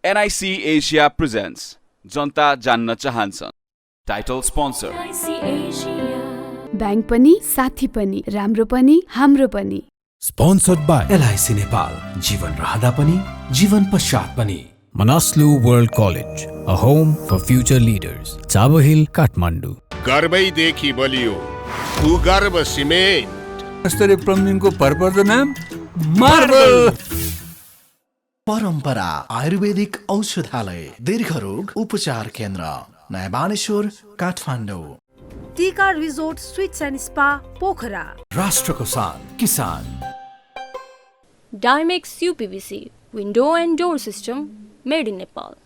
NIC Asia presents जनता जान्न चाहन्छ। Title sponsor bank पनि साथी पनि राम्रो पनि हाम्रो पनि। Sponsored by LIC नेपाल, जीवन रहँदा पनि जीवन पश्चात पनि। Manaslu World College, a home for future leaders. Chavo Hill, Kathmandu. गर्वैदेखि बलियो भूगर्भ सिमेन्ट। स्तरीय प्लम्बिङको भरपर्दो नाम मार्बल। परम्परा आयुर्वेदिक औषधालय, दीर्घरोग उपचार केन्द्र, नयाँ बानेश्वर, काठमाडौँ। टीका resort sweets and spa, Pokhara. राष्ट्रको शान, किसान। Dimex UPVC, window and door system, made in Nepal.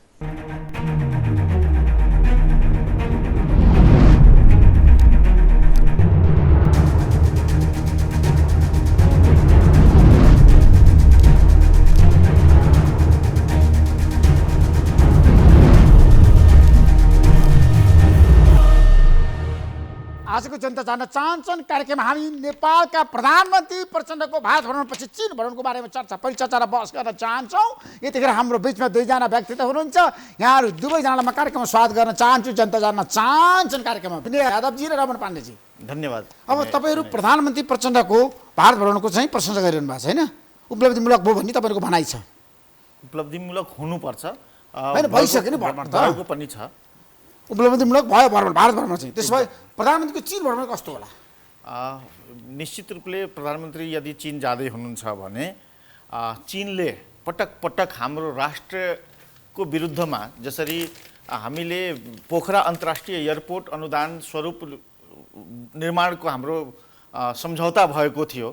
आजको जनता जान्न चाहन्छन् कार्यक्रम हामी नेपालका प्रधानमन्त्री प्रचण्डको भारत भ्रमणपछि चीन भ्रमणको बारेमा परिचर्चा र बहस गर्न चाहन्छौँ। यतिखेर हाम्रो बिचमा दुईजना व्यक्तित्व हुनुहुन्छ। यहाँहरू दुवैजनालाई म कार्यक्रममा स्वागत गर्न चाहन्छु। जनता जान्न चाहन्छन् कार्यक्रममा विनय यादवजी र रमण पाण्डेजी, धन्यवाद। अब तपाईँहरू प्रधानमन्त्री प्रचण्डको भारत भ्रमणको चाहिँ प्रशंसा गरिरहनु भएको छैन, उपलब्धिमूलक भयो भन्ने तपाईँहरूको भनाइ छ। उपलब्धिमूलक हुनुपर्छ, होइन भइसक्यो नि, भ्रमण भएको पनि छ। उपलब्धिमूलक भयो भ्रमण, भारत भ्रमण चाहिँ। त्यसो भए प्रधानमन्त्रीको चीन भ्रमण कस्तो होला? निश्चित रूपले प्रधानमन्त्री यदि चीन जाँदै हुनुहुन्छ भने चीनले पटक पटक हाम्रो राष्ट्रको विरुद्धमा, जसरी हामीले पोखरा अन्तर्राष्ट्रिय एयरपोर्ट अनुदान स्वरूप निर्माणको हाम्रो सम्झौता भएको थियो,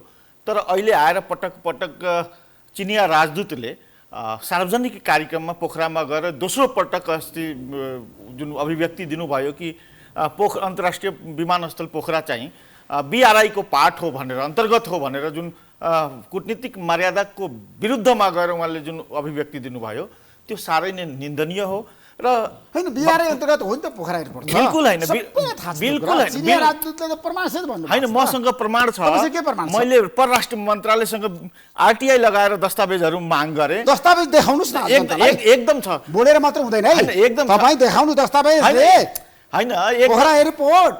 तर अहिले आएर पटक पटक चिनिया राजदूतले सार्वजनिक कार्यक्रममा पोखरामा गएर दोस्रो पटक अस्ति जुन अभिव्यक्ति दिनुभयो कि अन्तर्राष्ट्रिय विमानस्थल पोखरा चाहिँ BRI को पार्ट हो भनेर, अन्तर्गत हो भनेर जुन कूटनीतिक मर्यादाको विरुद्धमा गएर उहाँले जुन अभिव्यक्ति दिनुभयो त्यो साह्रै नै निन्दनीय हो। र हैन BRI अन्तर्गत हो नि त पोखरा एयरपोर्ट? बिल्कुल हैन, बिल्कुल हैन। चिनिया राजदूतले त प्रमाणसहित भन्नु हैन, मसँग प्रमाण छ। के प्रमाण छ? मैले परराष्ट्र मन्त्रालयसँग RTI लगाएर दस्तावेजहरू माग गरे। दस्तावेज देखाउनुस् न जनतालाई। एकदम छ, बोलेर मात्र हुँदैन है, एकदम तपाई देखाउनु दस्तावेज। हैन पोखरा एयरपोर्ट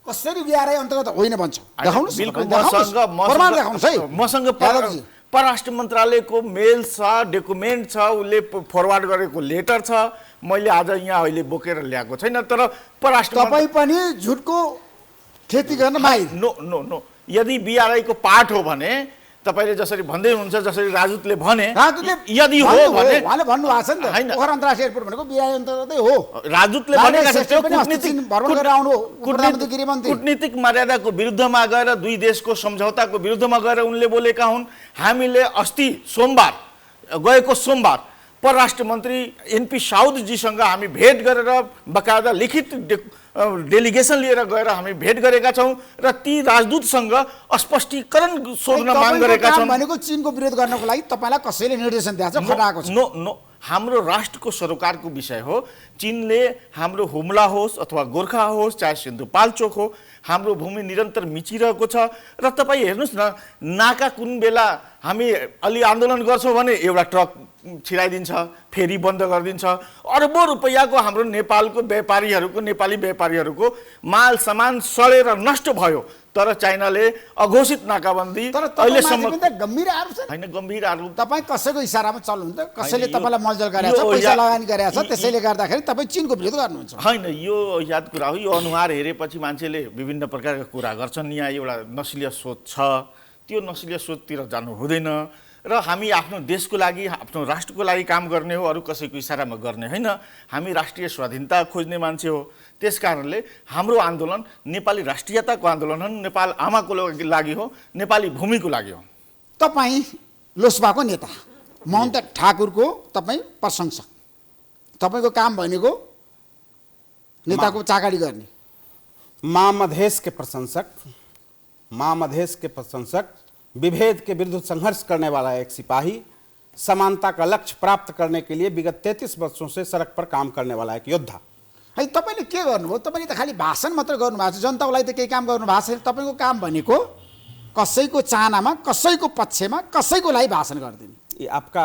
कसरी BRI अन्तर्गत होइन भन्छ? देखाउनुस्। बिल्कुल प्रमाण देखाउनुस् है। मसँग परराष्ट्र मन्त्रालयको मेल छ, डकुमेन्ट छ, उसले फरवार्ड गरेको लेटर छ। मैले आज यहाँ अहिले बोकेर ल्याएको छैन, तर परराष्ट्र तपाई पनि झुटको खेती गर्न माहिर। नो नो नो, यदि BRI को पार्ट हो भने तपाईले जसरी भन्दै हुनुहुन्छ, जसरी राजदूतले भने, यदि हो भने उहाँले भन्नु भएको छ नि त, पोखरा अन्तर्राष्ट्रिय एयरपोर्ट भनेको BRI अन्तर्गतै हो। राजदूतले भनेका छन् कूटनीतिक मर्यादाको विरुद्धमा गएर, दुई देशको सम्झौताको विरुद्धमा गएर उनले बोलेका हुन्। हामीले अस्ति गएको सोमबार परराष्ट्र मन्त्री NP साउदजीसँग हामी भेट गरेर बकायदा लिखित डेलिगेसन लिएर गएर हामी भेट गरेका छौँ र ती राजदूतसँग स्पष्टीकरण सोध्न माग गरेका छौँ। भनेको चीनको विरोध गर्नको लागि तपाईलाई कसैले निर्देशन दिएको छ, खटाएको छ? नो नो, हाम्रो राष्ट्रको सरोकारको विषय हो। चीनले हाम्रो हुम्ला होस् अथवा गोर्खा होस्, चाहे सिन्धुपाल्चोक हो, हाम्रो भूमि निरन्तर मिचिरहेको छ। र तपाईँ हेर्नुहोस् न, नाका कुन बेला हामी अलि आन्दोलन गर्छौँ भने एउटा ट्रक छिराइदिन्छ, फेरि बन्द गरिदिन्छ। अरबौँ रुपैयाँको हाम्रो नेपालको व्यापारीहरूको, नेपाली व्यापारीहरूको माल सामान सडेर नष्ट भयो, तर चाइनाले अघोषित नाकाबन्दी अहिलेसम्म गम्भीर आरोप छ। हैन, गम्भीर आरोप। तपाईँ कसैको इसारामा चल्नुहुन्छ, कसैले तपाईँलाई मलजल गरेको छ, पैसा लगानी गरेको छ, त्यसैले गर्दाखेरि तपाईँ चीनको विरोध गर्नुहुन्छ? हैन, यो याद कुरा हो। यो अनुहार हेरेपछि मान्छेले विभिन्न प्रकारका कुरा गर्छन्। यहाँ एउटा नस्लीय सोच छ, त्यो नस्लीय सोचतिर जानु हुँदैन। र हामी आफ्नो देशको लागि, आफ्नो राष्ट्रको लागि काम गर्ने हो, अरू कसैको इसारामा गर्ने होइन। हामी राष्ट्रिय स्वाधीनता खोज्ने मान्छे हो। त्यस कारणले हाम्रो आन्दोलन नेपाली राष्ट्रियताको आन्दोलन हो, नेपाल आमाको लागि हो, नेपाली भूमिको लागि हो। तपाईँ लोसपाको नेता महन्त ठाकुरको तपाईँ प्रशंसक, तपाईँको काम भनेको नेताको चाकरी गर्ने। मधेश के प्रशंसक, विभेद के विरुद्ध संघर्ष करने वाला एक सिपाही, समानता का लक्ष्य प्राप्त करने के लिए विगत 33 वर्षों से सड़क पर काम करने वाला एक योद्धा। है, तपाईँले के गर्नुभयो? तपाईँले त खालि भाषण मात्र गर्नुभएको छ, जनताको लागि त केही काम गर्नु भएको छैन। तपाईँको काम भनेको कसैको चाहनामा, कसैको पक्षमा, कसैको लागि भाषण गरिदिने। ये आपका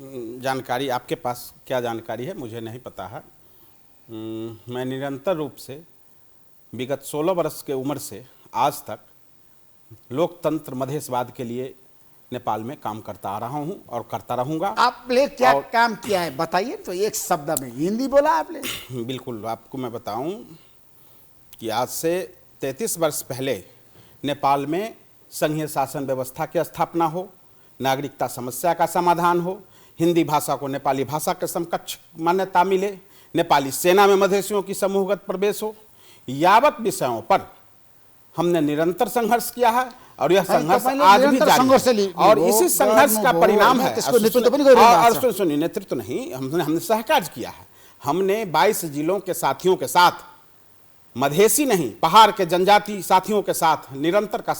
जानकारी, आपके पास क्या जानकारी है मुझे नहीं पता है। मैं निरंतर रूप से विगत 16 वर्ष के उम्र से आज तक लोकतंत्र मधेशवाद के लिए नेपाल में काम करता आ रहा हूं और करता रहूंगा। आपने क्या काम किया है बताइए तो, एक शब्द में। हिंदी बोला आपने। बिल्कुल, आपको मैं बताऊं कि आज से 33 वर्ष पहले नेपाल में संघीय शासन व्यवस्था की स्थापना हो, नागरिकता समस्या का समाधान हो, हिंदी भाषा को नेपाली भाषा के समकक्ष मान्यता मिले, नेपाली सेना में मधेसियों की समूहगत प्रवेश हो, यावत विषयों पर हमने निरंतर संघर्ष किया है और यह संघर्ष आज भी जारी है। और इसी संघर्ष का परिणाम है, और सुनिए, नेतृत्व नहीं, हमने सहकार्य किया है। हमने 22 जिलों के साथियों के साथ, मधेसी नहीं पहाड़ के जनजाति साथियों के साथ निरंतर का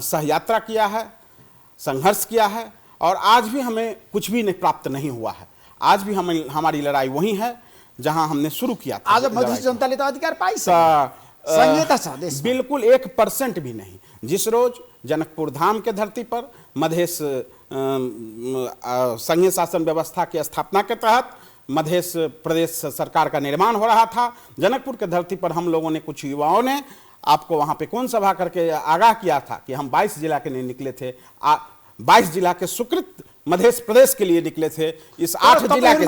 सहयात्रा किया है, संघर्ष किया है, और आज भी हमें कुछ भी प्राप्त नहीं हुआ है। आज भी हमारी लड़ाई वही है जहां हमने शुरू किया था। आज मधेसी जनता ने तो अधिकार पाई संहिता छ देश में। बिल्कुल 1% भी नहीं। जिस रोज जनकपुर धाम के धरती पर मधेश संघीय शासन व्यवस्था की स्थापना के तहत मधेश प्रदेश सरकार का निर्माण हो रहा था, जनकपुर के धरती पर हम लोगों ने, कुछ युवाओं ने आपको वहां पे कौन सभा करके आगाह किया था कि हम 22 जिला के नहीं निकले थे, 22 जिला के सुकृत मध्य प्रदेश के लिए निकले थे। इस 8 जिला के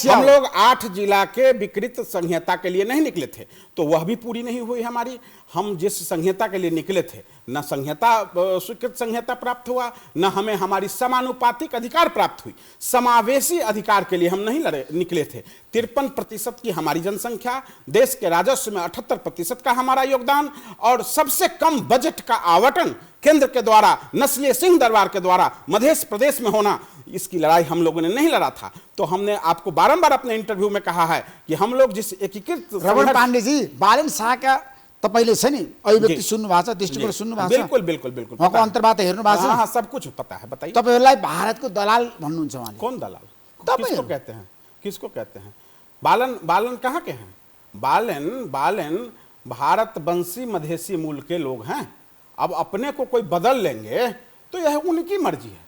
हम लोग 8 जिला के विकृत संहिता के लिए नहीं निकले थे, तो वह भी पूरी नहीं हुई हमारी। हम जिस संहिता के लिए निकले थे, न संहिता स्वीकृत संहिता प्राप्त हुआ, न हमें हमारी समानुपातिक अधिकार प्राप्त हुई। समावेशी अधिकार के लिए हम नहीं निकले थे। 53% की हमारी जनसंख्या, देश के राजस्व में 78% का हमारा योगदान, और सबसे कम बजट का आवंटन केंद्र के द्वारा, नस्लीय सिंह दरबार के द्वारा मध्य प्रदेश में होना, इसकी लड़ाई हम लोगों ने नहीं लड़ा था। तो हमने आपको बारंबार अपने इंटरव्यू में कहा है कि हम लोग जिस एकीकृत रमण पांडे जी, बालन शाह का तपाईले छ नि अभिव्यक्ति सुन्नु भएको छ, दृष्टिकोण सुन्नु भएको छ? बिल्कुल बिल्कुल बिल्कुल, वहाँको अन्तर्वार्ता हेर्नु भएको छ? हाँ, सब कुछ पता है। बताइए, तपाईहरुलाई भारतको दलाल भन्नुहुन्छ उहाँले? कौन दलाल? किसको कहते हैं? किसको कहते हैं? बालन कहाँ के हैं? बालन भारतवंशी मधेसी मूल के लोग हैं। अब अपने को कोई बदल लेंगे तो यह उनकी मर्जी है।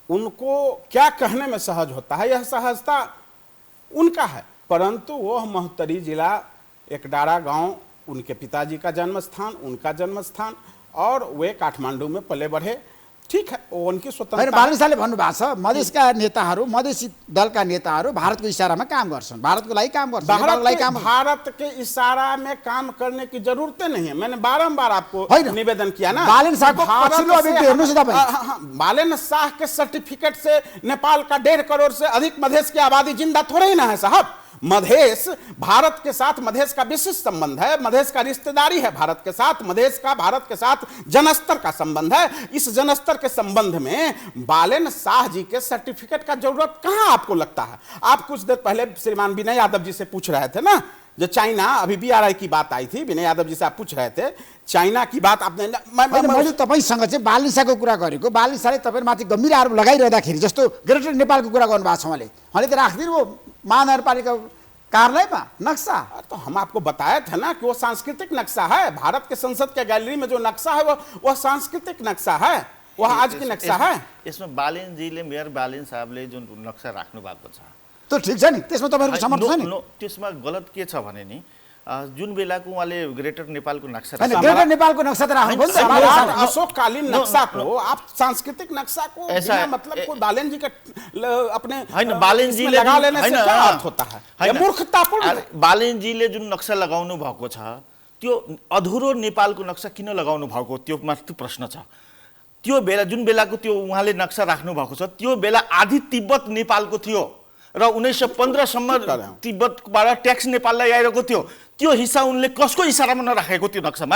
उनको क्या कहने में सहज होता है, यह सहजता उनका है। परंतु वह महोत्तरी जिला एकडारा गांव उनके पिताजी का जन्म स्थान, उनका जन्म स्थान, और वे काठमांडू में पले बढ़े। ठीक है, वो उनकी स्वतंत्रता। बालन शाहले भन्नुभएको छ मधेसका नेताहरू, मधेसी दलका नेताहरू भारतको इशारामा काम गर्छन्, भारतको लागि काम गर्छन्। भारत के इशारा में काम करने की जरूरत नहीं है। मैंने बारंबार आपको निवेदन किया ना। बालन शाह को पछिल्लो अभिव्यक्ति हेर्नुस् तपाई। बालन शाह के सर्टिफिकेट से नेपाल का 1.5 करोड़ से अधिक मधेश की आबादी जिंदा थोड़े ही ना है साहब। मधेश भारत के साथ, मधेश का विशिष्ट संबंध है, मधेश का रिश्तेदारी है भारत के साथ, मधेश का भारत के साथ जनस्तर का संबंध है। इस जनस्तर के संबंध में बालन शाह जी के सर्टिफिकेट का जरूरत कहां आपको लगता है? आप कुछ देर पहले श्रीमान विनय यादव जी से पूछ रहे थे ना, जो चाइना, अभी BRI की बात आई थी, विनय यादव जी से आप पूछ रहे थे चाइना की बात। आपने मैले तपाईसँग चाहिँ बालन शाहको कुरा गरेको, बालन शाहले तपाईहरुमाथि गम्भीर आरोप लगाइरहँदाखेरि जस्तो ग्रेटर नेपालको कुरा गर्नुभएको छ उहाँले त राख्दिनु वो महानगरपालिका कार्यालयमा नक्शा। तो हम आपको बताए थे ना कि वो सांस्कृतिक नक्शा है। भारत के संसद के गैलरी में जो नक्शा है वह सांस्कृतिक नक्शा है, वह आज की नक्शा है। इसमें बालन जीले, मेयर बालन साहबले जुन नक्सा राख्नु भएको छ तो ठीक छ नि, त्यसमा तपाईहरुको समर्थन छ नि? त्यसमा गलत के छ भने नि, जुन बेलाको उहाँले ग्रेटर नेपालको नक्सा, ग्रेटर नेपालको नक्सा त राख्नु पर्छ। अशोककालीन नक्शा को आप सांस्कृतिक नक्शा को ऐसा मतलब कोई बालन जी का अपने बालन जी लगा लेने से क्या अर्थ होता है? यह मूर्खतापूर्ण। बालन जीले जुन नक्सा लगाउनु भएको छ त्यो अधुरो नेपालको नक्सा किन लगाउनु भएको, त्यो मात्र प्रश्न छ। त्यो बेला, जुन बेलाको त्यो उहाँले नक्सा राख्नु भएको छ, त्यो बेला आधी तिब्बत नेपालको थियो र 1915 सम्म तिब्बतबाट ट्याक्स नेपाललाई आइरहेको थियो। त्यो हिस्सा उनले कसको इशारामा नराखेको त्यो नक्सामा?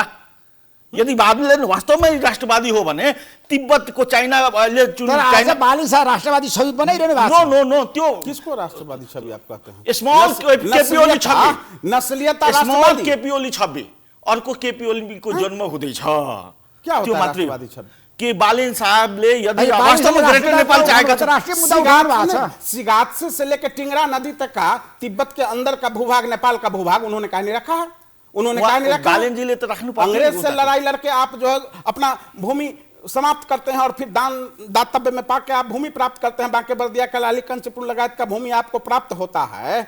यदि बालन वास्तवमै राष्ट्रवादी हो भने तिब्बतको चाइनाले चाइना बालन शाह राष्ट्रवादी छवि बनाइरहनु भएको छ। नो नो, त्यो किसको राष्ट्रवादी छवि आप कहते हैं? स्मॉल केपी ओली छवि, नस्लियत स्मॉल केपी ओली छवि, अर्को केपी ओलीको जन्म हुँदैछ। क्या होता है राष्ट्रवादी छवि? कि बालन साहबले यदि वास्तवमा ग्रेटर नेपाल चाहेका छ, राष्ट्रिय मुद्दा उठाउनु भएको छ। सिगात्से से लेकर टिंगरा नदी तक का तिब्बत के अंदर का भूभाग, नेपाल का भूभाग उन्होंने कहा नहीं रखा है। उन्होंने कहा नहीं रखा। बालेनजीले तो राख्नु पर्थ्यो नि अंग्रेज से लड़ाई लड़के आप जो है अपना भूमि समाप्त करते हैं और फिर दातव्य में पाके आप भूमि प्राप्त करते हैं। बांके बर्दिया कलाली कंचपुर लगायत का भूमि आपको प्राप्त होता है।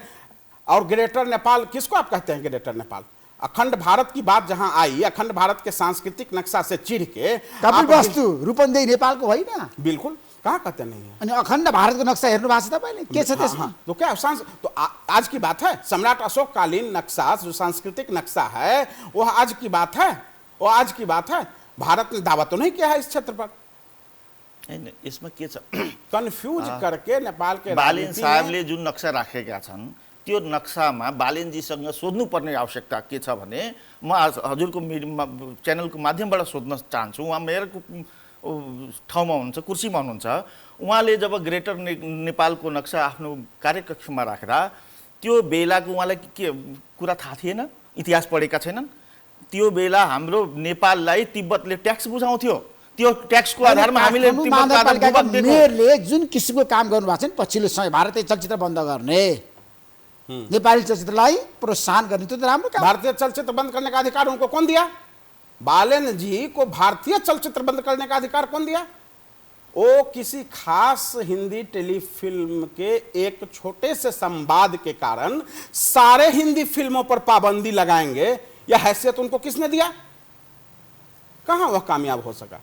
और ग्रेटर नेपाल किसको आप कहते हैं? ग्रेटर नेपाल अखंड भारत की बात जहां आई, अखंड भारत के सांस्कृतिक नक्शा से चिढ़ के कपिलवस्तु रूपन्देही नेपालको होइन? बिल्कुल, कहाँ कहते नहीं है। अनि अखण्ड भारतको नक्सा हेर्नु भएको छ तपाईँले? के छ त्यसमा? तो क्या तो आज की बात है। सम्राट अशोक कालीन नक्शा जो सांस्कृतिक नक्शा है वह आज की बात है, वो आज की बात है। भारत ने दावा तो नहीं किया है इस क्षेत्र पर। इसमें के छ कन्फ्यूज करके नेपाल के बालेन साहबले जुन नक्सा राखेका छन् त्यो नक्सामा बालेनजीसँग सोध्नुपर्ने आवश्यकता के छ भने म आज हजुरको च्यानलको माध्यमबाट सोध्न चाहन्छु। उहाँ मेयरको ठाउँमा हुनुहुन्छ, कुर्सीमा हुनुहुन्छ। उहाँले जब ग्रेटर नेपालको नक्सा आफ्नो कार्यकक्षमा राख्दा त्यो बेलाको उहाँलाई के कुरा थाहा थिएन? इतिहास पढेका छैनन्? त्यो बेला हाम्रो नेपाललाई तिब्बतले ट्याक्स बुझाउँथ्यो। त्यो ट्याक्सको आधारमा हामीले मेयरले जुन किसिमको काम गर्नुभएको छ नि पछिल्लो समय भारतीय चलचित्र बन्द गर्ने, नेपाली चलचित्रलाई प्रोत्साहन गर्ने, त्यो त राम्रो काम। भारतीय चलचित्र बंद करने का अधिकार उनको कौन दिया? बालेन जी को भारतीय चलचित्र बंद करने का अधिकार कौन दिया? वो किसी खास हिंदी टेलीफिल्म के एक छोटे से संवाद के कारण सारे हिंदी फिल्मों पर पाबंदी लगाएंगे, यह हैसियत उनको किसने दिया? कहां वह कामयाब हो सका?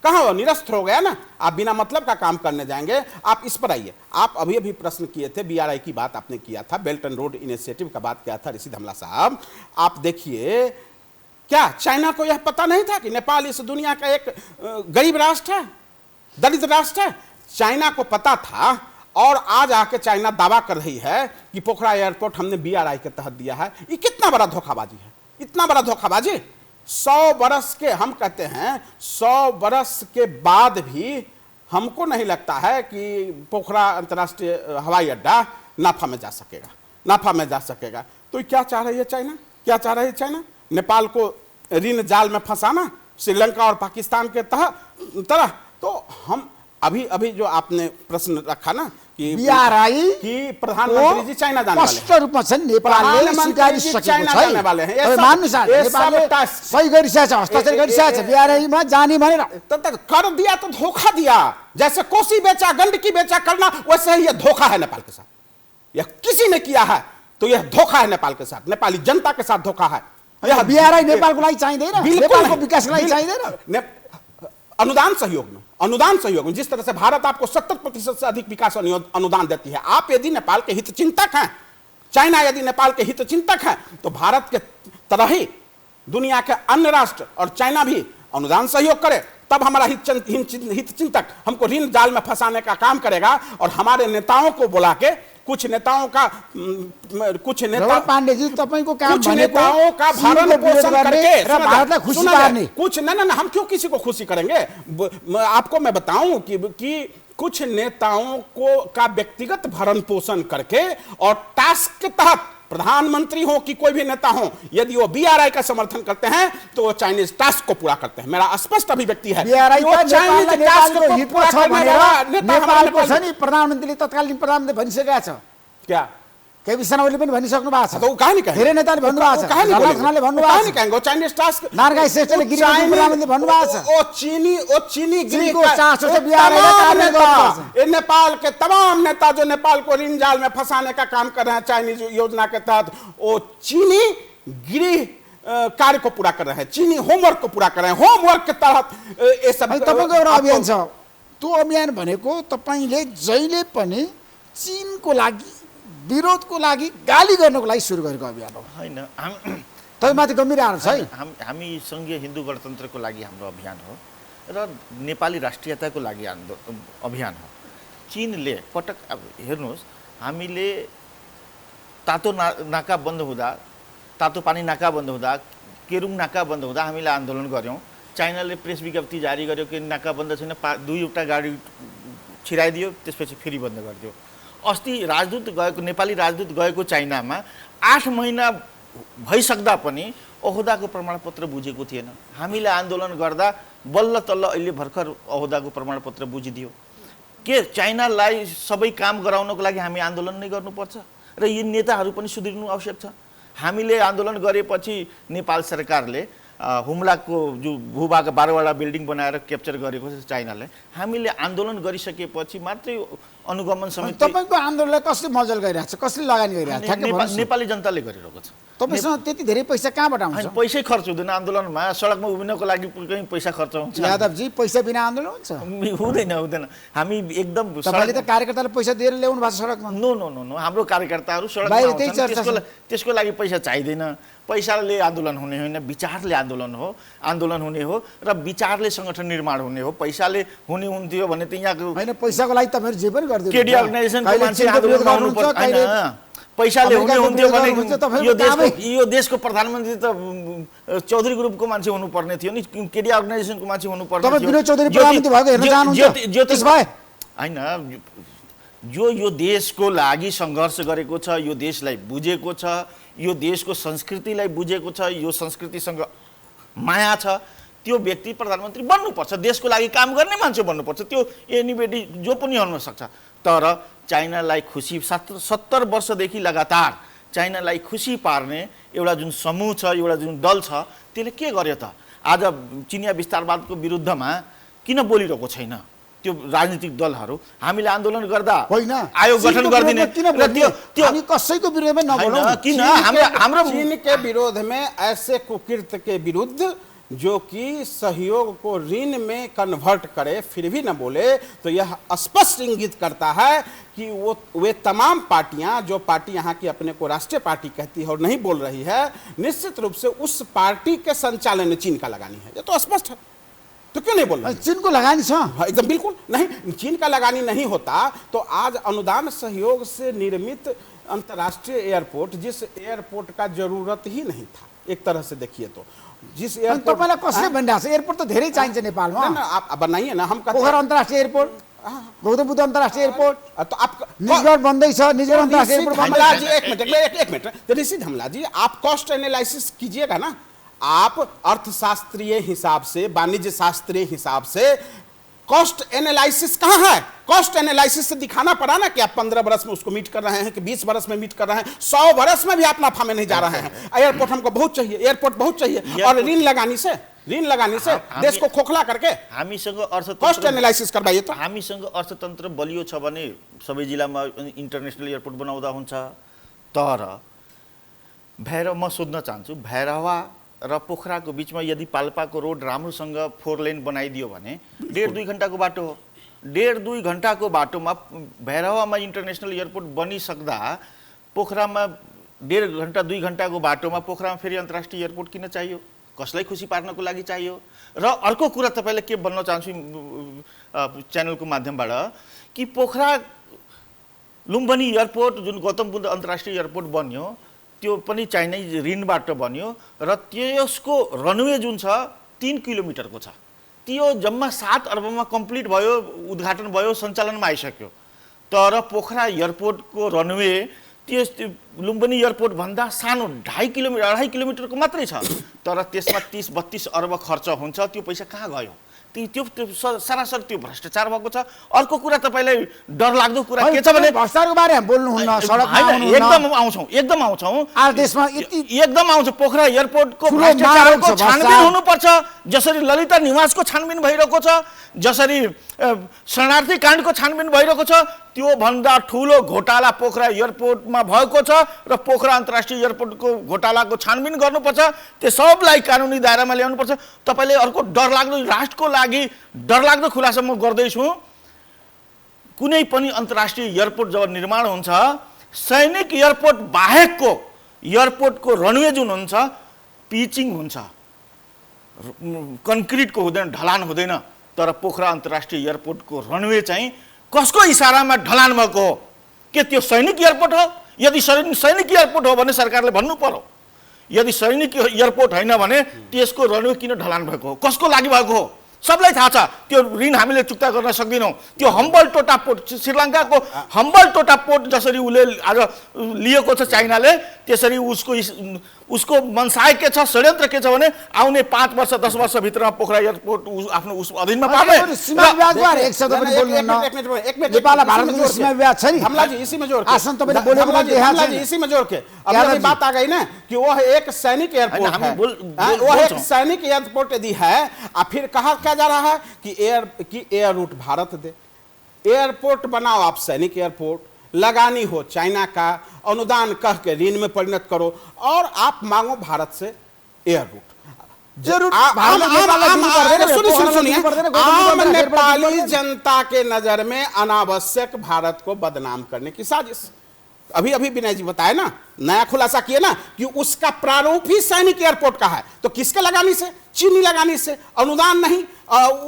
कहां वह निरस्त हो गया ना। आप बिना मतलब का काम करने जाएंगे। आप इस पर आइए। आप अभी अभी प्रश्न किए थे, बीआरआई की बात आपने किया था, बेल्ट एंड रोड इनिशिएटिव का बात किया था ऋषि धमला साहब। आप देखिए, क्या चाइना को यह पता नहीं था कि नेपाल इस दुनिया का एक गरीब राष्ट्र है, दलित राष्ट्र है? चाइना को पता था और आज आके चाइना दावा कर रही है कि पोखरा एयरपोर्ट हमने बीआरआई के तहत दिया है। ये कितना बड़ा धोखाबाजी है, इतना बड़ा धोखाबाजी। 100 बरस के, हम कहते हैं 100 बरस के बाद भी हमको नहीं लगता है कि पोखरा अंतर्राष्ट्रीय हवाई अड्डा नाफा में जा सकेगा, नाफा में जा सकेगा। तो क्या चाह रही है चाइना? क्या चाह रही है चाइना? नेपाल को ऋण जाल में फंसाना, श्रीलंका और पाकिस्तान के तरह। तो हम अभी जो आपने प्रश्न रखा ना कि बीआरआई कि प्रधानमंत्री जी चाइना जाने वाले हैं, स्पष्ट रूपमा छ नेपालले स्वीकारिसकेको चाइना जाने वाले हैं। छ। मान्नु साथ नेपालले सही गरिसकेको छ, हस्ताक्षर गरिसकेको छ बीआरआईमा जाने भनेर। कर दिया तो धोखा दिया। जैसे कोसी बेचा, गंडकी बेचा करना, वैसे ही यह धोखा है नेपाल के साथ। यह किसी ने किया है तो यह धोखा है नेपाल के साथ, नेपाली जनता के साथ धोखा है। यह बीआरआई नेपालको लागि चाहिँदैन, नेपालको विकासको लागि चाहिँदैन। अनुदान सहयोग में जिस तरह से भारत आपको 70% से अधिक विकास अनुदान देती है, आप यदि नेपाल के हित चिंतक हैं, चाइना यदि नेपाल के हित चिंतक हैं, तो भारत के तरह ही दुनिया के अन्य राष्ट्र और चाइना भी अनुदान सहयोग करे। तब हमारा हित चिंतक हमको ऋण जाल में फंसाने का काम करेगा और हमारे नेताओं को बुला के कुछ नेताओं का पांडे जी तपाईँको काम कुछ नेताओं का भरण पोषण करके भारतलाई खुसी पार्ने कुछ न हम क्यों किसी को खुशी करेंगे? आपको मैं बताऊं कि कुछ नेताओं को का व्यक्तिगत भरण पोषण करके और टास्क के तहत प्रधानमंत्री हो कि कोई भी नेता हो, यदि वो बीआरआई का समर्थन करते हैं तो वो चाइनीज टास्क को पूरा करते हैं। मेरा स्पष्ट अभिव्यक्ति है। बीआरआई का चाइनीज टास्क को पूरा करने वाला नेपालको छ नि प्रधानमन्त्रीले तत्कालीन प्रधानमन्त्री भनिसकेका छ। क्या केपी शर्माले पनि भनिसक्नु भएको छ। तो वो कहां नहीं कहेंगे? धेरै नेताले भन्नुभएको छ, जवाहरलाल खानले भन्नुभएको छ, कहेंगे चाइनीज टास्क नारायण श्रेष्ठले गृह प्रधानमन्त्री भन्नुभएको छ। ओ चीनी गृह को चासो से बीआरआई कार्य गर्छ। ये नेपाल के तमाम नेता जो नेपाल को ऋण जाल में फंसाने का काम कर रहे हैं चाइनीज योजना के तहत, वो चीनी गृह कार्य को पूरा कर रहे हैं, चीनी होमवर्क को पूरा कर रहे हैं। होमवर्क के तहत ये सब तपाईको एउटा अभियान छ। त्यो अभियान भनेको तपाईले जहिले पनि चीनको लागि विरोधको लागि गाली गर्नको लागि सुरु गरेको अभियान हो हैन? तपाईमाथि गम्भीर आरोप छ है। हामी संघीय हिन्दू गणतन्त्रको लागि हाम्रो अभियान हो र नेपाली राष्ट्रियताको लागि अभियान हो। चीनले पटक हेर्नुहोस्, हामीले तातो नाका बन्द हुँदा, तातो पानी नाका बन्द हुँदा, केरुङ नाका बन्द हुँदा हामीले आन्दोलन गऱ्यौँ। चाइनाले प्रेस विज्ञप्ति जारी गर्यो कि नाका बन्द छैन, 2 गाडी छिराइदियो, त्यसपछि फेरि बन्द गरिदियो। अस्ति राजदूत गएको, नेपाली राजदूत गएको चाइनामा 8 महिना भइसक्दा पनि ओहदाको प्रमाणपत्र बुझेको थिएन। हामीले आन्दोलन गर्दा बल्ल तल्ल अहिले भर्खर ओहदाको प्रमाणपत्र बुझिदियो। के चाइनालाई सबै काम गराउनको लागि हामी आन्दोलन नै गर्नुपर्छ र यी नेताहरू पनि सुध्रिनु आवश्यक छ? हामीले आन्दोलन गरेपछि नेपाल सरकारले हुम्लाको जो भूभाग 12वटा बिल्डिङ बनाएर क्याप्चर गरेको छ चाइनाले, हामीले आन्दोलन गरिसकेपछि मात्रै अनुगमन समिति। तपाईँको आन्दोलनलाई कसले मजल गरिरहेको छ, कसले लगानी गरिरहेको छ? नेपाली जनताले गरिरहेको छ। तपाईँसँग त्यति धेरै पैसा कहाँबाट आउँछ? पैसै खर्च हुँदैन आन्दोलनमा, सडकमा उभिनको लागि कहीँ पैसा खर्च हुन्छ? यादवजी, पैसा बिना आन्दोलन हुन्छ? हुँदैन। हामी एकदम तपाईँले त कार्यकर्ताले पैसा दिएर ल्याउनु भएको छ सडकमा? नो नो नो नो, हाम्रो कार्यकर्ताहरू सडकमा आउँछन्, त्यसको लागि पैसा चाहिँदैन। पैसाले आन्दोलन हुने होइन, विचारले आन्दोलन हुने हो र विचारले सङ्गठन निर्माण हुने हो। पैसाले हुने हुन्थ्यो भने त यहाँको होइन, पैसाको लागि तपाईँहरू जे पनि गरिदिनु। केडी अर्गनाइजेसनको मान्छे आन्दोलन गर्नुपर्छ हैन, पैसाले हुने हुन्थ्यो भने यो देशको प्रधानमन्त्री त चौधरी ग्रुपको मान्छे हुनुपर्ने थियो नि, केडी अर्गनाइजेसनको मान्छे हुनुपर्ने थियो। तपाईँ विनोद चौधरी प्रधानमन्त्री भएको हेर्न चाहनुहुन्छ? ज्योतिष भाइ हैन, यो देशको लागि सङ्घर्ष गरेको छ, यो देशलाई बुझेको छ, यो देशको संस्कृतिलाई बुझेको छ, यो संस्कृतिसँग माया छ, त्यो व्यक्ति प्रधानमन्त्री बन्नुपर्छ। देशको लागि काम गर्ने मान्छे बन्नुपर्छ। त्यो एनीबडी जो पनि हुन सक्छ। तर चाइनालाई खुसी 70 वर्षदेखि लगातार चाइनालाई खुसी पार्ने एउटा जुन समूह छ, एउटा जुन दल छ, त्यसले के गर्यो त? आज चिनिया विस्तारवादको विरुद्धमा किन बोलिरहेको छैन त्यो राजनीतिक दलहरू? हामीले आन्दोलन गर्दा होइन आयोग गठन गरिदिने, हामी कसैको विरोधमा नबोलौँ। किन हाम्रो चीन के विरोध में ऐसे कुकृत्य के विरुद्ध जो कि सहयोग को ऋण में कन्वर्ट करे फिर भी न बोले, तो यह स्पष्ट इंगित करता है कि वे तमाम पार्टियां, जो पार्टी यहाँ की अपने को राष्ट्रीय पार्टी कहती है और नहीं बोल रही है, निश्चित रूप से उस पार्टी के संचालन में चीन का लगानी है। ये तो स्पष्ट है, तो क्यों नहीं बोल रहे? चीन को लगानी छ? एकदम बिल्कुल नहीं। चीन का लगानी नहीं होता तो आज अनुदान सहयोग से निर्मित अंतर्राष्ट्रीय एयरपोर्ट, जिस एयरपोर्ट का जरूरत ही नहीं था एक तरह से देखिए तो, जिस एयरपोर्ट तपाईँलाई कसले भनिरहेको छ? एयरपोर्ट त धेरै चाहिन्छ नेपालमा। आप बनाइए ना, हम पोखरा अन्तर्राष्ट्रिय एयरपोर्ट, गौतम बुद्ध अन्तर्राष्ट्रिय एयरपोर्ट, तो आप निजगढ बन्दैछ, निजगढ अन्तर्राष्ट्रिय एयरपोर्ट धमला बन्दैछ। जी एक मिनट ऋषि धमला जी, आप कॉस्ट एनालिसिस कीजिएगा ना। आप अर्थशास्त्रीय हिसाब से, वाणिज्य शास्त्रीय हिसाब से कॉस्ट एनालिसिस कहाँ है? कॉस्ट एनालिसिस से दिखाना पड़ा ना कि आप 15 वर्ष में उसको मीट कर रहे हैं कि 20 वर्ष में मीट कर रहे हैं, 100 वर्ष में भी आप नाफा में नहीं जा रहे हैं। एयरपोर्ट हमको बहुत चाहिए, एयरपोर्ट बहुत चाहिए, और ऋण लगानी से देश को खोखला करके हामीसँग अर्थतन्त्र कॉस्ट एनालिसिस करवाइए। तो हामीसँग अर्थतन्त्र बलियो छ भने सबै जिल्लामा इन्टरनेसनल एयरपोर्ट बनाउँदा हुन्छ। तर भैरव, म सोध्न चाहन्छु, भैरवा र पोखराको बिचमा यदि पाल्पाको रोड राम्रोसँग 4 लेन बनाइदियो भने 1.5-2 घण्टाको बाटो हो। 1.5-2 घण्टाको बाटोमा भैरवामा इन्टरनेसनल एयरपोर्ट बनिसक्दा पोखरामा 1.5 घण्टा 2 घण्टाको बाटोमा पोखरामा फेरि अन्तर्राष्ट्रिय एयरपोर्ट किन चाहियो? कसलाई खुसी पार्नको लागि चाहियो? र अर्को कुरा तपाईँले के भन्न चाहन्छु च्यानलको माध्यमबाट, कि पोखरा लुम्बिनी एयरपोर्ट जुन गौतम बुद्ध अन्तर्राष्ट्रिय एयरपोर्ट बन्यो, त्यो पनि चाइनिज ऋणबाट बन्यो र त्यसको रनवे जुन छ 3 किलोमिटरको छ। त्यो जम्मा 7 अर्बमा कम्प्लिट भयो, उद्घाटन भयो, सञ्चालनमा आइसक्यो। तर पोखरा एयरपोर्टको रनवे त्यस लुम्बिनी एयरपोर्ट भन्दा सानो 2.5 किलोमिटरको मात्रै छ। तर त्यसमा 30-32 अर्ब खर्च हुन्छ। त्यो पैसा कहाँ गयो? त्यो सरासर त्यो भ्रष्टाचार भएको छ। अर्को कुरा तपाईँलाई डरलाग्दो कुरा के छ भने भ्रष्टाचारको बारेमा बोल्नुहुन्न, सडकमा एकदम आउँछौँ देशमा एकदम आउँछ। पोखरा एयरपोर्टको भ्रष्टाचारको छानबिन हुनुपर्छ, जसरी ललिता निवासको छानबिन भइरहेको छ, जसरी शरणार्थी काण्डको छानबिन भइरहेको छ, त्यो भन्दा ठुलो घोटाला पोखरा एयरपोर्टमा भएको छ र पोखरा अन्तर्राष्ट्रिय एयरपोर्टको घोटालाको छानबिन गर्नुपर्छ। त्यो सबलाई कानुनी दायरामा ल्याउनुपर्छ। तपाईँले अर्को डरलाग्दो, राष्ट्रको लागि डरलाग्दो खुलासा म गर्दैछु। कुनै पनि अन्तर्राष्ट्रिय एयरपोर्ट जब निर्माण हुन्छ, सैनिक एयरपोर्ट बाहेकको एयरपोर्टको रनवे जुन हुन्छ पिचिङ हुन्छ, कन्क्रिटको हुँदैन, ढलान हुँदैन। तर पोखरा अन्तर्राष्ट्रिय एयरपोर्टको रनवे चाहिँ कसको इसारामा ढलान भएको हो? के त्यो सैनिक एयरपोर्ट हो? यदि सैनिक एयरपोर्ट हो भने सरकारले भन्नु पर्यो। यदि सैनिक एयरपोर्ट होइन भने त्यसको रनवे किन ढलान भएको हो? कसको लागि भएको हो? सबलाई थाहा छ। त्यो ऋण हामीले चुक्ता गर्न सक्दैनौँ। त्यो हम्बल टोटा पोर्ट, श्रीलङ्काको हम्बल टोटा पोर्ट जसरी उसले आज लिएको छ चाइनाले, त्यसरी उसको उसको मनसाय के छ, षड्यन्त्र के छ भने आउने 5 वर्ष 10 वर्ष भित्रमा पोखरा एयरपोर्ट आफ्नो उस अधीनमा पार्ने। सीमा विवाद बारे एक शब्द पनि बोल्नु न। नेपाल र भारतको सीमा विवाद छ नि हमला जी, इसी में जोड़ के आसन तपाईले बोलेको हमला जी, इसी में जोड़ के अभी बात आ गई ना कि वह एक सैनिक एयरपोर्ट है, वह एक सैनिक एयरपोर्ट यदि है, और फिर कहा क्या जा रहा है कि एयर रूट भारत दे, एयरपोर्ट बनाओ आप सैनिक एयरपोर्ट, लगानी हो चाइना का, अनुदान कह के ऋण में परिणत करो, और आप मांगो भारत से एयर रूट। जरूर सुनिए, आम नेपाली जनता के नजर में अनावश्यक भारत को बदनाम करने की साजिश। अभी विनय जी बताए ना, नया खुलासा किए ना कि उसका प्रारूप ही सैनिक एयरपोर्ट का है, तो किसके लगानी से? चीनी लगानी से, अनुदान नहीं,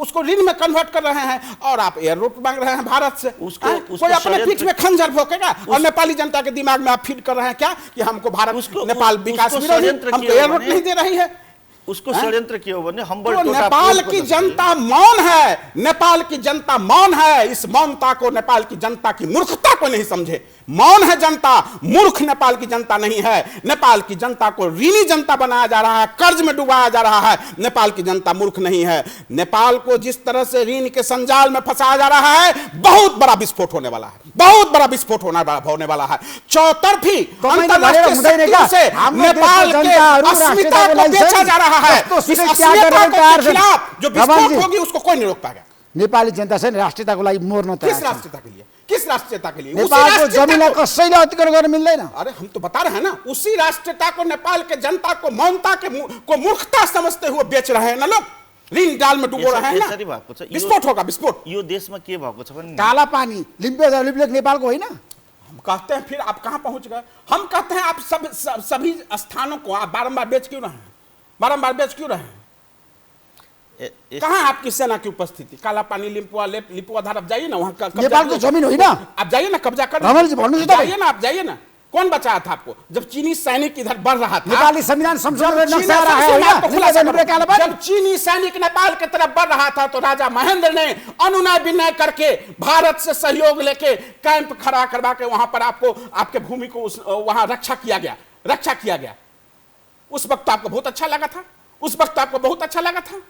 उसको ऋण में कन्वर्ट कर रहे हैं, और आप एयर रूट मांग रहे हैं भारत से। कोई अपने पीठ में खंजर भोंकेगा और नेपाली जनता के दिमाग में आप फीड कर रहे हैं क्या कि हमको भारत नेपाल विकास विरोधी, हमको एयर रूट नहीं दे रही है। उसको षड्यंत्र किया बने तो नेपाल की जनता मौन है, नेपाल की जनता मौन है। इस मौनता को नेपाल की जनता की मूर्खता को नहीं समझे। मौन है जनता, मूर्ख नेपाल की जनता नहीं है। नेपाल की जनता को ऋणी जनता बनाया जा रहा है, कर्ज में डुबाया जा रहा है। नेपाल की जनता मूर्ख नहीं है। नेपाल को जिस तरह से ऋण के संजाल में फंसाया जा रहा है, बहुत बड़ा विस्फोट होने वाला है, बहुत बड़ा विस्फोट होने वाला है। चौतरफी अंतरराष्ट्रीय शक्तियों से नेपाल के अस्मिता को बेचा जा रहा है। इस अस्मिता के खिलाफ जो विस्फोट होगी उसको कोई नहीं रोक पाएगा। नेपाली जनता से राष्ट्रियताको लागि मर्न तयार किस राष्ट्रीयता के लिए? किस राष्ट्रीयता के लिए? नेपालको जमिनलाई कसैले अतिक्रमण गर्न मिल्दैन। अरे हम तो बता रहे हैं ना, उसी राष्ट्रीयता को नेपाल के जनता को मौनता को मूर्खता समझते हुए बेच रहे हैं ना लोग, ऋण जाल में डुबो रहे हैं ना। विस्फोट होगा, विस्फोट। यो देशमा के भएको छ भने काला पानी लिम्पिया नेपालको होइन। हम कहते हैं, फिर आप कहां पहुंच गए? हम कहते हैं आप सभी स्थानों को आप बारंबार बेच क्यों रहे हैं? बारंबार बेच क्यों रहे हैं? कहां आपकी सेना की उपस्थिति? काला पानी, लिपुआ धार, आप जाइए ना, वहां नेपालको जमीन होइन, आप जाइए ना, कब्जा कर जाइए ना, आप जाइए ना। कौन बचाया था आपको जब चीनी सैनिक इधर बढ़ रहा था? नेपाली संविधान संशोधन में नक्शा रहा है। जब चीनी सैनिक नेपाल की तरफ बढ़ रहा था तो राजा महेंद्र ने अनुनय विनय करके भारत से सहयोग लेके कैंप खड़ा करवा के वहां पर आपको आपके भूमि को वहां रक्षा किया गया। उस वक्त आपको बहुत अच्छा लगा था, उस वक्त आपको बहुत अच्छा लगा था।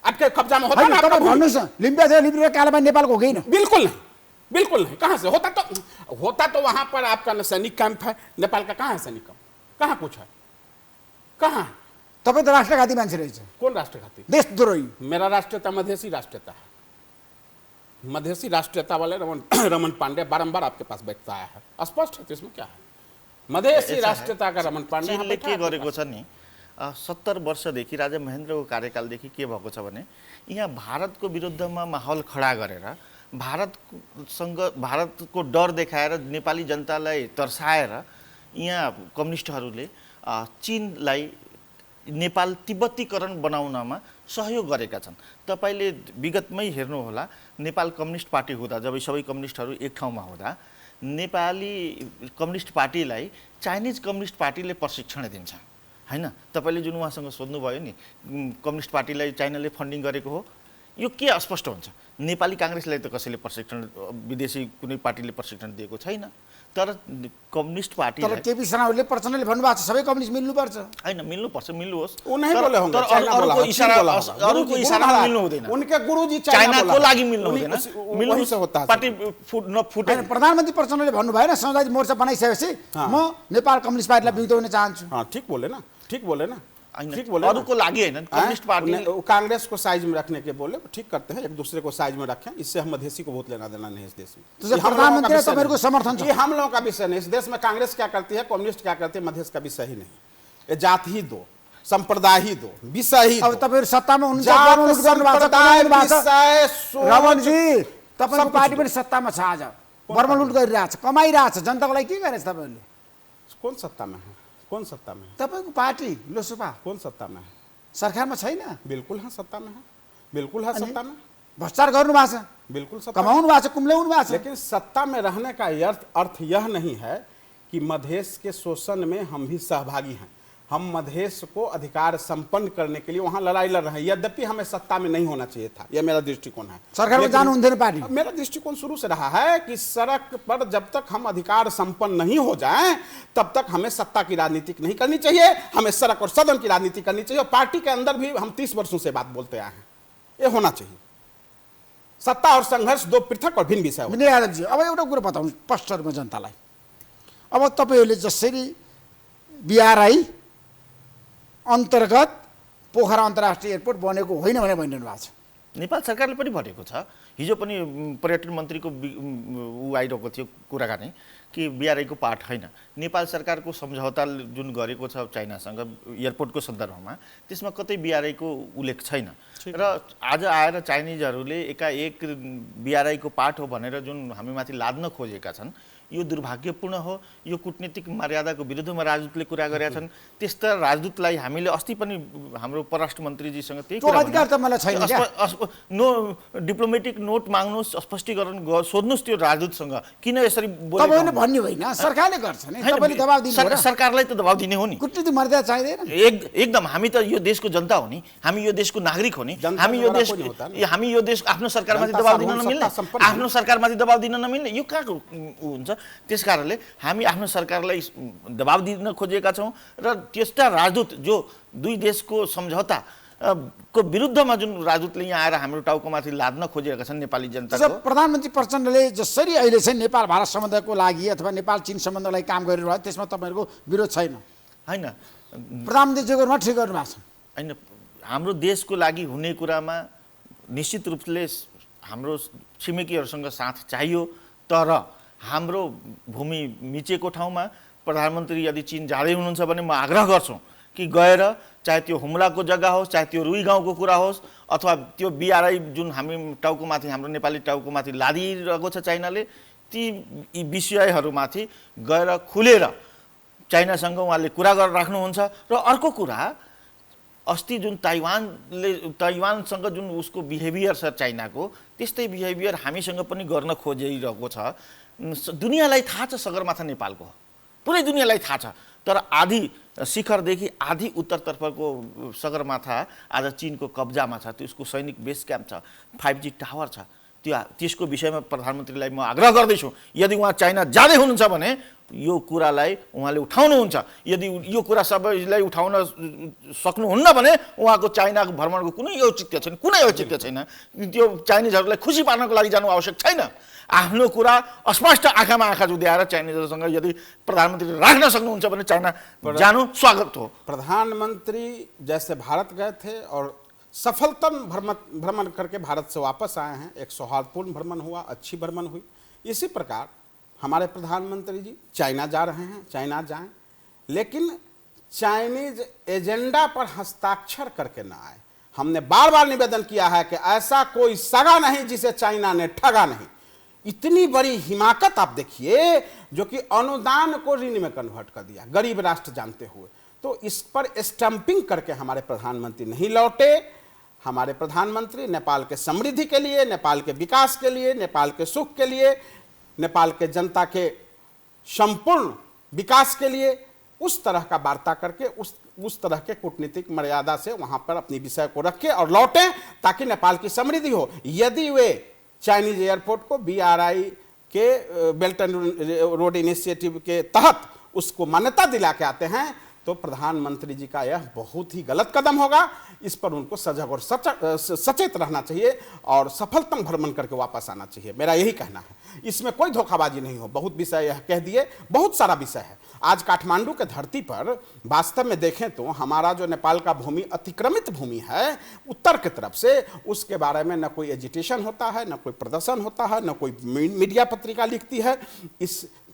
आपके कब्जा में होता ना आपका भूमि। लिम्पिया कालापानी नेपालको हो गएन? बिल्कुल नहीं, बिल्कुल नहीं। कहां से होता तो वहां पर आपका सैनिक कैंप है। नेपाल का कहां है सैनिक कैंप? कहां कुछ है? कहां? तपाईं त राष्ट्रघाती मान्छे रहेछ। कौन राष्ट्रघाती? देशद्रोही। मेरा राष्ट्रीयता मधेसी राष्ट्रीयता है। मधेसी राष्ट्रीयता वाले रमन पांडे बारंबार आपके पास बैठता आया है, स्पष्ट है। तो इसमें क्या है? मधेसी राष्ट्रीयता का रमन पांडे के गरेको छ नि 70 वर्षदेखि राजा महेन्द्रको कार्यकालदेखि के भएको छ भने यहाँ भारतको विरुद्धमा माहौल खडा गरेर भारतको डर देखाएर नेपाली जनतालाई तर्साएर यहाँ कम्युनिस्टहरूले चीनलाई नेपाल तिब्बतीकरण बनाउनमा सहयोग गरेका छन्। तपाईले विगतमै हेर्नुहोला, नेपाल कम्युनिस्ट पार्टी हुँदा, जब सबै कम्युनिस्टहरू एक ठाउँमा हुँदा नेपाली कम्युनिस्ट पार्टीलाई चाइनिज कम्युनिस्ट पार्टीले प्रशिक्षण दिन्छ हैन। तपाईले जुन उहाँसँग सोध्नुभयो नि कम्युनिस्ट पार्टीलाई चाइनाले फन्डिङ गरेको हो, यो के अस्पष्ट हुन्छ? नेपाली कांग्रेसलाई त कसैले प्रशिक्षण, विदेशी कुनै पार्टीले प्रशिक्षण दिएको छैन। तर कम्युनिस्ट पार्टी तर केपी शर्मा प्रचण्डले भन्नुभएको छ सबै कम्युनिस्ट मिल्नुपर्छ। हैन, मिल्नुपर्छ, मिल्नुहोस्। उनी बोले होंगे, अरूको इशारा मिल्नु हुँदैन। उनके गुरुजी चाइनाको लागि मिल्नु हुँदैन। मिल्नु से होता है। पार्टी नफुटे। प्रधानमन्त्री प्रचण्डले भन्नुभयो ना, समाजवादी मोर्चा बनाइसकेपछि म नेपाल कम्युनिस्ट पार्टीलाई विरुद्ध हुन चाहन्छु। हां, ठीक बोले ना, ठीक बोले ना, ठीक बोले। अरूको लागि हैन, कम्युनिस्ट पार्टी कांग्रेस को साइज में रखने के बोले, ठीक करते हैं, एक दूसरे को साइज में रखें। इससे हम मधेसी को बहुत लेना देना नहीं इस देश में। तो प्रधानमंत्री ने तपाईँको समर्थन छ? ये हम लोगों का विषय नहीं। इस देश में कांग्रेस क्या करती है, कम्युनिस्ट क्या करते हैं, मधेश का विषय ही नहीं। ये जाति ही दो, संप्रदाय ही दो, विषय ही। अब तपाईहरु सत्तामा हुनुहुन्छ, रमन जी तपाईको पार्टी पनि सत्तामा छ, आज बर्मलुट गरिरहेछ, कमाइरहेछ, जनताको लागि के गरेछ तपाईहरुले? कौन सत्ता में है? कौन सत्ता में? तपाईको पार्टी लोसपा कौन सत्ता में है? सरकारमा छैन? बिल्कुल है सत्ता में है, बिल्कुल है सत्ता में। भ्रष्टाचार गर्नु भएको छ, बिल्कुल सत्ता कमाउनु भएको छ, कुम्ल्याउनु भएको छ। लेकिन सत्ता में रहने का अर्थ यह नहीं है कि मधेश के शोषण में हम भी सहभागी हैं। हम मधेश को अधिकार संपन्न करने के लिए वहां लड़ाई लड़ रहे हैं। यद्यपि हमें सत्ता में नहीं होना चाहिए था, यह मेरा दृष्टिकोण है। सरकार में जानु हुँदैन पार्टी। मेरा दृष्टिकोण शुरू से रहा है कि सड़क पर जब तक हम अधिकार संपन्न नहीं हो जाएं तब तक हमें सत्ता की राजनीति नहीं करनी चाहिए, हमें सड़क और सदन की राजनीति करनी चाहिए। और पार्टी के अंदर भी हम 30 वर्षों से बात बोलते आए हैं, ये होना चाहिए। सत्ता और संघर्ष दो पृथक और भिन्न विषय हो। विनय यादवजी, अब एउटा कुरो बताउनु स्पष्ट रूपमा जनतालाई। अब तपाईँहरूले जसरी BRI अन्तर्गत पोखरा अन्तर्राष्ट्रिय एयरपोर्ट बनेको होइन भने भनिरहनु भएको छ। नेपाल सरकारले पनि भनेको छ। हिजो पनि पर्यटन मन्त्रीको ऊ आइरहेको थियो कुराकानी कि BRI को पार्ट होइन। नेपाल सरकारको सम्झौता जुन गरेको छ चाइनासँग एयरपोर्टको सन्दर्भमा त्यसमा कतै BRI को उल्लेख छैन। र आज आएर चाइनिजहरूले एकाएक BRI को पार्ट हो भनेर जुन हामीमाथि लाद्न खोजेका छन्, यो दुर्भाग्यपूर्ण हो। यो कूटनीतिक मर्यादाको विरुद्धमा राजदूतले कुरा गरेका छन्। त्यस्ता राजदूतलाई हामीले अस्ति पनि हाम्रो परराष्ट्र मन्त्रीजीसँग त्यही कुरा अधिकार त मलाई छैन क्या। नो डिप्लोमेटिक नोट माग्नुहोस्, स्पष्टीकरण सोध्नुहोस् त्यो राजदूतसँग किन यसरी बोलेको। तपाईँले भन्ने होइन, सरकारले गर्छ नि, तपाईँले दबाब दिनु हो र। सरकारलाई त दबाब दिने हो नि। कूटनीतिक मर्यादा चाहिँदैन। एकदम हामी त यो देशको जनता हो नि, हामी यो देशको नागरिक हो नि। हामी यो देश आफ्नो सरकारमाथि दबाब दिन नमिल्ने, आफ्नो सरकारमाथि दबाब दिन नमिल्ने, यो कहाँको हुन्छ। त्यसकारणले हामी आफ्नो सरकारलाई दबाब दिन खोजेका छौँ र त्यस्ता राजदूत जो दुई देशको सम्झौता को विरुद्धमा जुन राजदूतले यहाँ आएर हाम्रो टाउकोमाथि लाद्न खोजिरहेका छन् नेपाली जनताको। प्रधानमन्त्री प्रचण्डले जसरी अहिले चाहिँ नेपाल भारत सम्बन्धको लागि अथवा नेपाल चीन सम्बन्धको लागि काम गरिरहेको त्यसमा तपाईँहरूको विरोध छैन? होइन, प्रधानमन्त्री जे गर्नु ठिक गर्नु भएको छ। होइन, हाम्रो देशको लागि हुने कुरामा निश्चित रूपले हाम्रो छिमेकीहरूसँग साथ चाहियो। तर हाम्रो भूमि मिचेको ठाउँमा प्रधानमन्त्री यदि चीन जाँदै हुनुहुन्छ भने म आग्रह गर्छु कि गएर चाहे त्यो हुम्लाको जग्गा होस्, चाहे त्यो रुई गाउँको कुरा होस्, अथवा त्यो BRI जुन हामी टाउकोमाथि हाम्रो नेपाली टाउकोमाथि लादिरहेको छ चाइनाले, ती विषयहरूमाथि गएर खुलेर चाइनासँग उहाँले कुरा गरेर राख्नुहुन्छ। र अर्को कुरा, अस्ति जुन ताइवानसँग जुन उसको बिहेभियर छ चाइनाको, त्यस्तै बिहेभियर हामीसँग पनि गर्न खोजिरहेको छ। दुनियाँलाई थाहा छ सगरमाथा नेपालको, पुरै दुनियाँलाई थाहा छ। तर आधी शिखरदेखि आधी उत्तरतर्फको सगरमाथा आज चीनको कब्जामा छ। त्यसको सैनिक बेस क्याम्प छ, 5G टावर छ। त्यसको विषयमा प्रधानमन्त्रीलाई म आग्रह गर्दैछु, यदि उहाँ चाइना जाँदै हुनुहुन्छ भने यो कुरालाई उहाँले उठाउनुहुन्छ। यदि यो कुरा सबैलाई उठाउन सक्नुहुन्न भने उहाँको चाइनाको भ्रमणको कुनै औचित्य छैन, कुनै औचित्य छैन। त्यो चाइनिजहरूलाई खुसी पार्नको लागि जानु आवश्यक छैन। आफ्नो कुरा स्पष्ट आँखामा आँखा जुदाएर चाइनिजहरूसँग यदि प्रधानमन्त्री राख्न सक्नुहुन्छ भने चाइना जानु स्वागत हो। प्रधानमंत्री जैसे भारत गए थे और सफलतम भ्रमण करके भारत से वापस आए हैं, एक सौहार्दपूर्ण भ्रमण हुआ, अच्छी भ्रमण हुई। इसी प्रकार हमारे प्रधानमंत्री जी चाइना जा रहे हैं, चाइना जाएं, लेकिन चाइनीज एजेंडा पर हस्ताक्षर करके ना आए। हमने बार बार निवेदन किया है कि ऐसा कोई सगा नहीं जिसे चाइना ने ठगा नहीं। इतनी बड़ी हिमाकत आप देखिए, जो कि अनुदान को ऋण में कन्वर्ट कर दिया, गरीब राष्ट्र जानते हुए। तो इस पर स्टैंपिंग करके हमारे प्रधानमंत्री नहीं लौटे। हमारे प्रधानमंत्री नेपाल के समृद्धि के लिए, नेपाल के विकास के लिए, नेपाल के सुख के लिए, नेपाल के जनता के संपूर्ण विकास के लिए उस तरह का वार्ता करके उस तरह के कूटनीतिक मर्यादा से वहां पर अपनी विषय को रखें और लौटें, ताकि नेपाल की समृद्धि हो। यदि वे चाइनीज एयरपोर्ट को BRI के बेल्ट एंड रोड इनिशिएटिव के तहत उसको मान्यता दिला के आते हैं, तो प्रधानमंत्री जी का यह बहुत ही गलत कदम होगा। इस पर उनको सजग और सचेत रहना चाहिए और सफलतम भ्रमण करके वापस आना चाहिए, मेरा यही कहना है। इसमें कोई धोखाबाजी नहीं हो। बहुत विषय यह कह दिए, बहुत सारा विषय है। आज काठमांडू के धरती पर वास्तव में देखें तो हमारा जो नेपाल का भूमि अतिक्रमित भूमि है उत्तर की तरफ से, उसके बारे में न कोई एजिटेशन होता है, न कोई प्रदर्शन होता है, न कोई मीडिया पत्रिका लिखती है।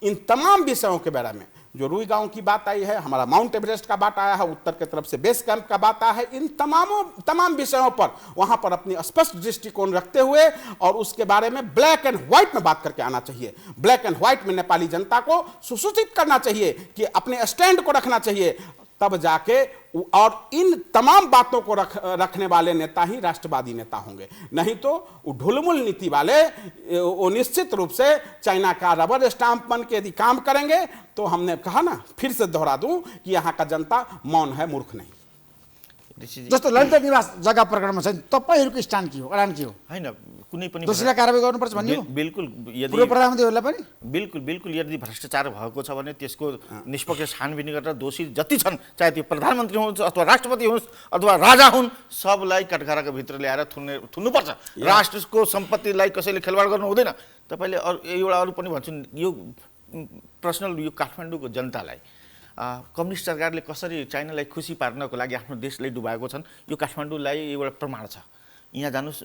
इन तमाम विषयों के बारे में जो रुई गांव की बात आई है, हमारा माउंट एवरेस्ट का बात आया है, उत्तर की तरफ से बेस कैंप का बात आया है, इन तमाम विषयों पर वहां पर अपनी स्पष्ट दृष्टिकोण रखते हुए और उसके बारे में ब्लैक एंड व्हाइट में बात करके आना चाहिए। ब्लैक एंड व्हाइट में नेपाली जनता को सुसूचित करना चाहिए कि अपने स्टैंड को रखना चाहिए, तब जाके और इन तमाम बातों को रखने वाले नेता ही राष्ट्रवादी नेता होंगे। नहीं तो ढुलमुल नीति वाले वो निश्चित रूप से चाइना का रबर स्टाम्प बन के यदि काम करेंगे तो हमने कहा ना, फिर से दोहरा दूं कि यहाँ का जनता मौन है, मूर्ख नहीं। जस्तो ललिता निवास जग्गा प्रकरणमा चाहिँ तपाईँहरूको स्ट्यान्ड के हो, अडान के हो? होइन, कुनै पनि दोषीलाई कारबाही गर्नुपर्छ भन्ने हो? बिल्कुल, यदि पूर्व प्रधानमन्त्रीहरूलाई पनि बिल्कुल यदि भ्रष्टाचार भएको छ भने त्यसको निष्पक्ष छानबिन गरेर दोषी जति छन्, चाहे त्यो प्रधानमन्त्री हुन् अथवा राष्ट्रपति हुन् अथवा राजा हुन्, सबलाई कटघराको भित्र ल्याएर थुन्नुपर्छ। राष्ट्रको सम्पत्तिलाई कसैले खेलवाड गर्नु हुँदैन। तपाईँले एउटा अरू पनि भन्छु, यो पर्सनल, यो काठमाडौँको जनतालाई कम्युनिस्ट सरकारले कसरी चाइनालाई खुसी पार्नको लागि आफ्नो देशलाई डुबाएको छन्, यो काठमाडौँलाई एउटा प्रमाण छ। यहाँ जानुहोस्,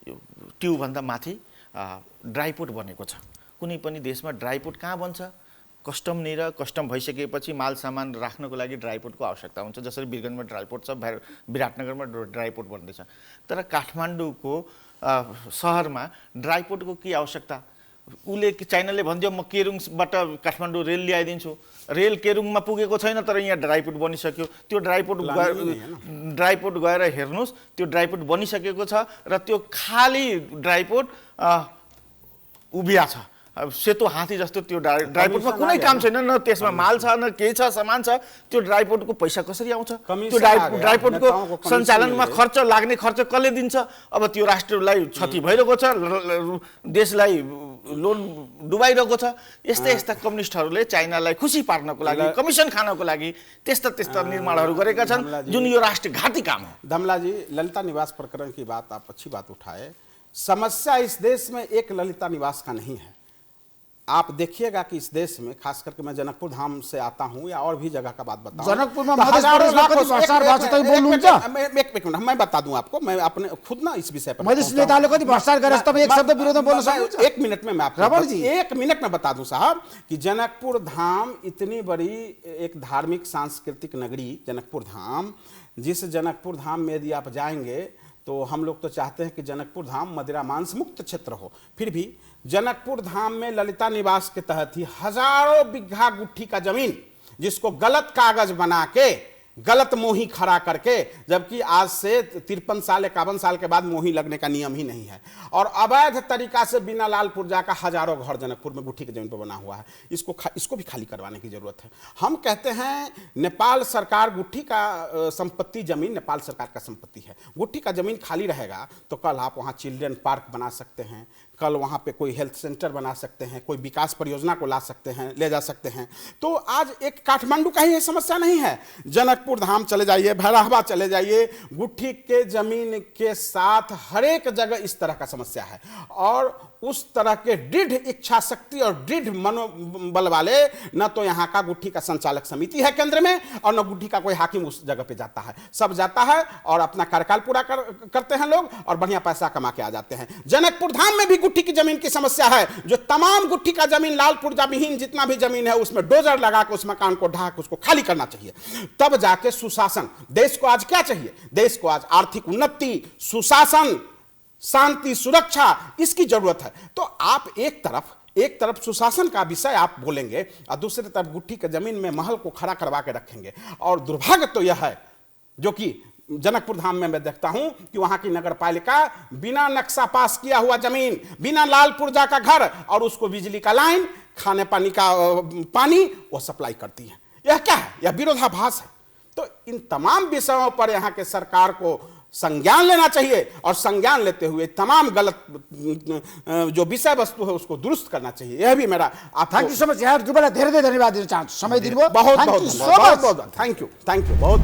यो ट्युबभन्दा माथि ड्राइपोर्ट बनेको छ। कुनै पनि देशमा ड्राइपोर्ट कहाँ बन्छ? कस्टम भइसकेपछि माल सामान राख्नको लागि ड्राइपोर्टको आवश्यकता हुन्छ। जसरी वीरगन्जमा ड्राइपोर्ट छ, विराटनगरमा ड्राइपोर्ट बन्दैछ। तर काठमाडौँको सहरमा ड्राइपोर्टको के आवश्यकता? उसले चाइनाले भनिदियो म केरुङबाट काठमाडौँ रेल ल्याइदिन्छु, रेल केरुङमा पुगेको छैन तर यहाँ ड्राइपोर्ट बनिसक्यो। त्यो ड्राइपोर्ट गएर हेर्नुहोस्, त्यो ड्राइपोर्ट बनिसकेको छ र त्यो खाली ड्राइपोर्ट उभिया छ। सेतो हात्ती जस्तो त्यो ड्राइपोर्टमा कुनै काम छैन, न त्यसमा माल छ न केही छ, सामान छ। त्यो ड्राइपोर्टको पैसा कसरी आउँछ? त्यो ड्राइपोर्टको सञ्चालनमा खर्च लाग्ने खर्च कसले दिन्छ? अब त्यो राष्ट्रलाई क्षति भइरहेको छ, देशलाई लोन डुबाइरहेको छ। यस्ता कम्युनिस्टहरूले चाइनालाई खुसी पार्नको लागि, कमिसन खानको लागि त्यस्ता निर्माणहरू गरेका छन् जुन यो राष्ट्रघाती काम हो। धमला जी, ललिता निवास प्रकरण की बात आप अच्छी बात उठाए। समस्या इस देश में एक ललिता निवास का नहीं है। आप देखिएगा कि इस देश में, खास करके मैं जनकपुर धाम से आता हूं या और भी जगह का बात बताऊं, जनकपुर में हजारों लाखों भ्रष्टाचार भएको छ, बोल्नुहुन्छ? एक मिनट मैं बता दूं आपको, मैं अपने खुद ना इस विषय पर नेताले कति भ्रष्टाचार गरेछ तपाईं एक शब्द विरोधमा बोल्न सक्नुहुन्छ? एक मिनट में मैं आपको 1 मिनट में बता दूं साहब कि जनकपुर धाम इतनी बड़ी एक धार्मिक सांस्कृतिक नगरी जनकपुर धाम, जिस जनकपुर धाम में यदि आप जाएंगे तो हम लोग तो चाहते हैं कि जनकपुर धाम मदिरा मांस मुक्त क्षेत्र हो। फिर भी जनकपुर धाम में ललिता निवास के तहत ही हजारों बिघा गुट्ठी का जमीन, जिसको गलत कागज बना के, गलत मोही खड़ा करके, जबकि आज से 53 साल 51 साल के बाद मोही लगने का नियम ही नहीं है, और अवैध तरीका से बिना लाल पुर्जा का हजारों घर जनकपुर में गुट्ठी की जमीन पर बना हुआ है। इसको भी खाली करवाने की जरूरत है। हम कहते हैं नेपाल सरकार, गुट्ठी का संपत्ति जमीन नेपाल सरकार का संपत्ति है। गुट्ठी का जमीन खाली रहेगा तो कल आप वहाँ चिल्ड्रन पार्क बना सकते हैं, कल वहाँ पे कोई हेल्थ सेंटर बना सकते हैं, कोई विकास परियोजना को ला सकते हैं, ले जा सकते हैं। तो आज एक काठमांडू का ही ये समस्या नहीं है। जनकपुर धाम चले जाइए, भैरहवा चले जाइए, गुट्ठी के जमीन के साथ हर एक जगह इस तरह का समस्या है। और उस तरह के दृढ़ इच्छा शक्ति और दृढ़ मनोबल वाले न तो यहाँ का गुट्ठी का संचालक समिति है केंद्र में, और न गुट्ठी का कोई हाकिम उस जगह पे जाता है। सब जाता है और अपना कार्यकाल पूरा करते हैं लोग और बढ़िया पैसा कमा के आ जाते हैं। जनकपुर धाम में भी गुट्ठी की जमीन की समस्या है। जो तमाम गुट्ठी का जमीन, लाल पुर्जा विहीन जितना भी जमीन है, उसमें डोजर लगा के उस मकान को ढाक उसको खाली करना चाहिए, तब जाके सुशासन। देश को आज क्या चाहिए? देश को आज आर्थिक उन्नति, सुशासन, शांति, सुरक्षा, इसकी जरूरत है। तो आप एक तरफ सुशासन का विषय आप बोलेंगे और दूसरी तरफ गुट्ठी के जमीन में महल को खड़ा करवा के रखेंगे। और दुर्भाग्य तो यह है, जो कि जनकपुर धाम में मैं देखता हूं कि वहां की नगर पालिका बिना नक्शा पास किया हुआ जमीन, बिना लाल पुर्जा का घर और उसको बिजली का लाइन, खाने पानी का पानी वो सप्लाई करती है। यह क्या है? यह विरोधाभास है। तो इन तमाम विषयों पर यहाँ के सरकार को संज्ञान लेना चाहिए और संज्ञान लेते हुए तमाम गलत जो विषय वस्तु है उसको दुरुस्त करना चाहिए। यह भी मेरा आप थैंक यू सो मच यार, दुबारा धेरै धन्यवाद दिन चाहन्छु समय दिनुभयो। बहुत थैंक यू बहुत।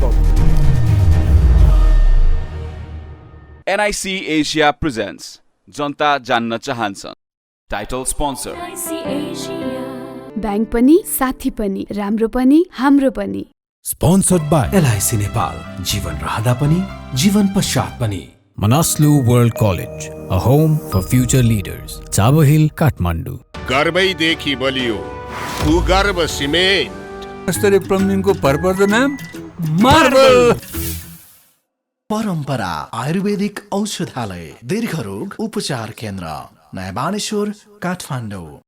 NIC Asia presents जनता जान्न चाहन्छ। टाइटल स्पोन्सर बैंक पनि, साथी पनि, राम्रो पनि, हाम्रो पनि। Sponsored by LIC नेपाल, जीवन रहँदा पनि जीवन पश्चात पनि। Manaslu World College, a home for future leaders. Chavo Hill, Kathmandu. गर्वैदेखि बलियो भूगर्भ सिमेन्ट। स्तरीय प्लम्बिङको भरपर्दो नाम मार्बल। परम्परा आयुर्वेदिक औषधालय, दीर्घरोग उपचार केन्द्र, नयाँ बानेश्वर, काठमाडौँ।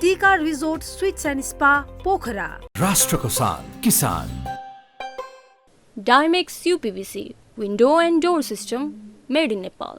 टीका resort sweets and spa Pokhara. राष्ट्रको शान किसान। Dimex UPVC window and door system made in Nepal.